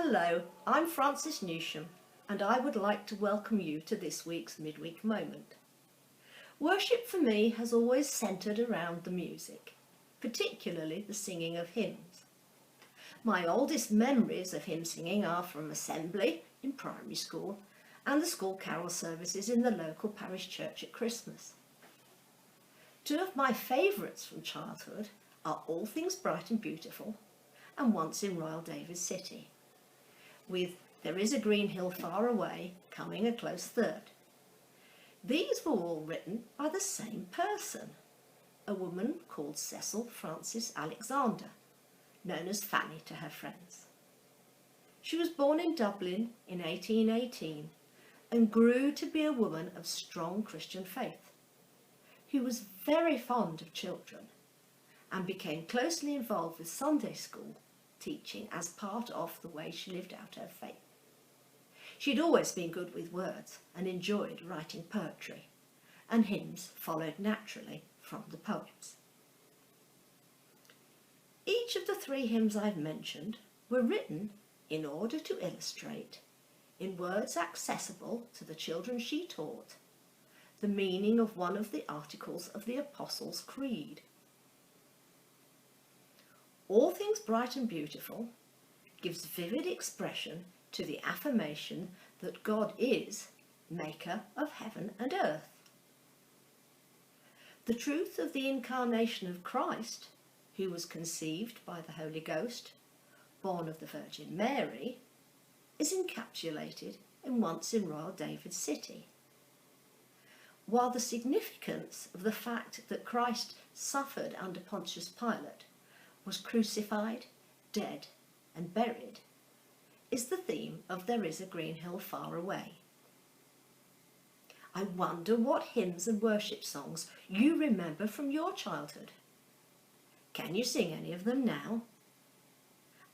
Hello, I'm Frances Newsham and I would like to welcome you to this week's Midweek Moment. Worship for me has always centred around the music, particularly the singing of hymns. My oldest memories of hymn singing are from assembly in primary school and the school carol services in the local parish church at Christmas. Two of my favourites from childhood are All Things Bright and Beautiful and Once in Royal David City, with There Is a Green Hill Far Away coming a close third. These were all written by the same person, a woman called Cecil Frances Alexander, known as Fanny to her friends. She was born in Dublin in 1818 and grew to be a woman of strong Christian faith, who was very fond of children and became closely involved with Sunday school teaching as part of the way she lived out her faith. She'd always been good with words and enjoyed writing poetry, and hymns followed naturally from the poems. Each of the three hymns I've mentioned were written in order to illustrate, in words accessible to the children she taught, the meaning of one of the articles of the Apostles' Creed. All Things Bright and Beautiful gives vivid expression to the affirmation that God is maker of heaven and earth. The truth of the incarnation of Christ, who was conceived by the Holy Ghost, born of the Virgin Mary, is encapsulated in Once in Royal David City. While the significance of the fact that Christ suffered under Pontius Pilate, was crucified, dead and buried, is the theme of There Is a Green Hill Far Away. I wonder what hymns and worship songs you remember from your childhood. Can you sing any of them now?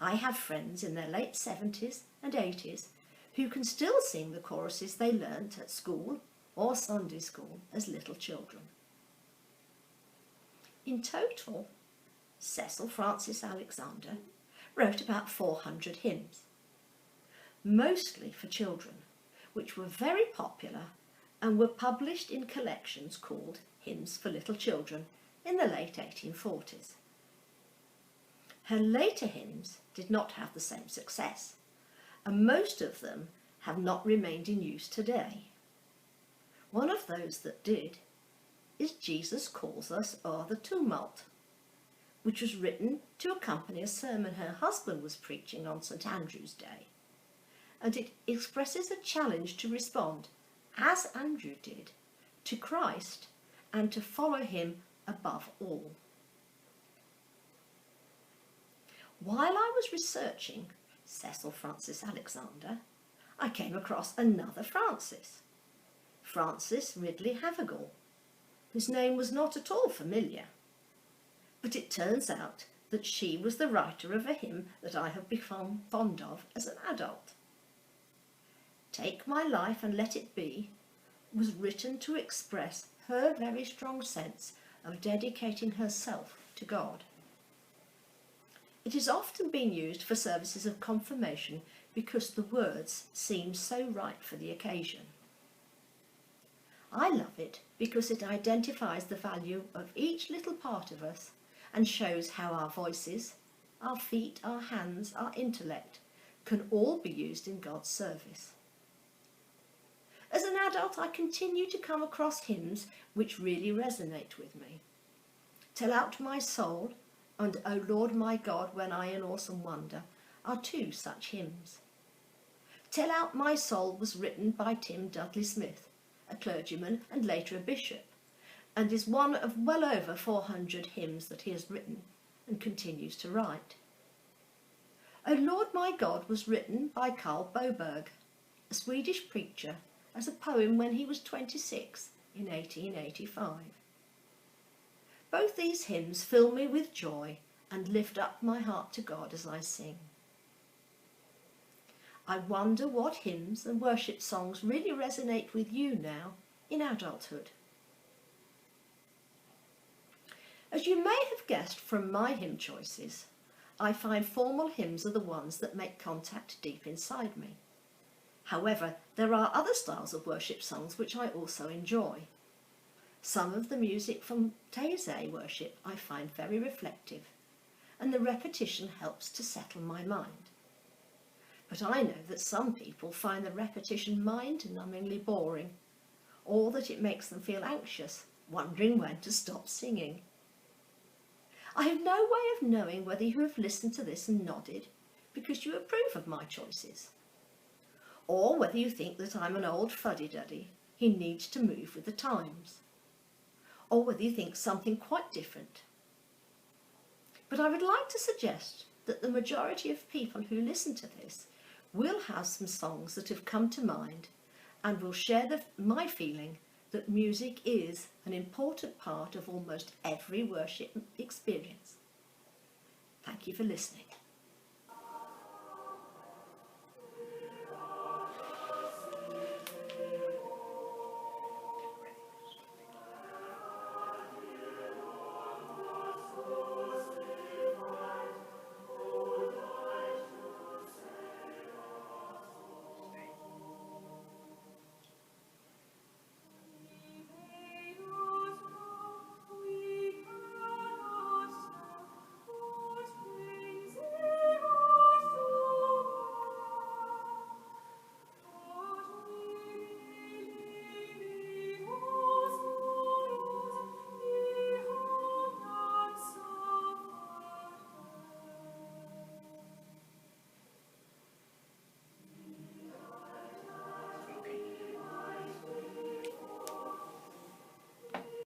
I have friends in their late 70s and 80s who can still sing the choruses they learnt at school or Sunday school as little children. In total, Cecil Frances Alexander wrote about 400 hymns, mostly for children, which were very popular and were published in collections called Hymns for Little Children in the late 1840s. Her later hymns did not have the same success, and most of them have not remained in use today. One of those that did is Jesus Calls Us O'er the Tumult, which was written to accompany a sermon her husband was preaching on St. Andrew's Day, and it expresses a challenge to respond, as Andrew did, to Christ and to follow him above all. While I was researching Cecil Frances Alexander, I came across another Frances, Frances Ridley Havergal, whose name was not at all familiar. But it turns out that she was the writer of a hymn that I have become fond of as an adult. Take My Life and Let It Be was written to express her very strong sense of dedicating herself to God. It has often been used for services of confirmation because the words seem so right for the occasion. I love it because it identifies the value of each little part of us and shows how our voices, our feet, our hands, our intellect can all be used in God's service. As an adult, I continue to come across hymns which really resonate with me. Tell Out My Soul and O Lord My God, When I in Awesome Wonder are two such hymns. Tell Out My Soul was written by Tim Dudley Smith, a clergyman and later a bishop, and is one of well over 400 hymns that he has written and continues to write. O Lord My God was written by Carl Boberg, a Swedish preacher, as a poem when he was 26 in 1885. Both these hymns fill me with joy and lift up my heart to God as I sing. I wonder what hymns and worship songs really resonate with you now in adulthood. As you may have guessed from my hymn choices, I find formal hymns are the ones that make contact deep inside me. However, there are other styles of worship songs which I also enjoy. Some of the music from Taizé worship I find very reflective, and the repetition helps to settle my mind. But I know that some people find the repetition mind-numbingly boring, or that it makes them feel anxious, wondering when to stop singing. I have no way of knowing whether you have listened to this and nodded because you approve of my choices, or whether you think that I'm an old fuddy-duddy who needs to move with the times, or whether you think something quite different. But I would like to suggest that the majority of people who listen to this will have some songs that have come to mind and will share my feeling that music is an important part of almost every worship experience. Thank you for listening.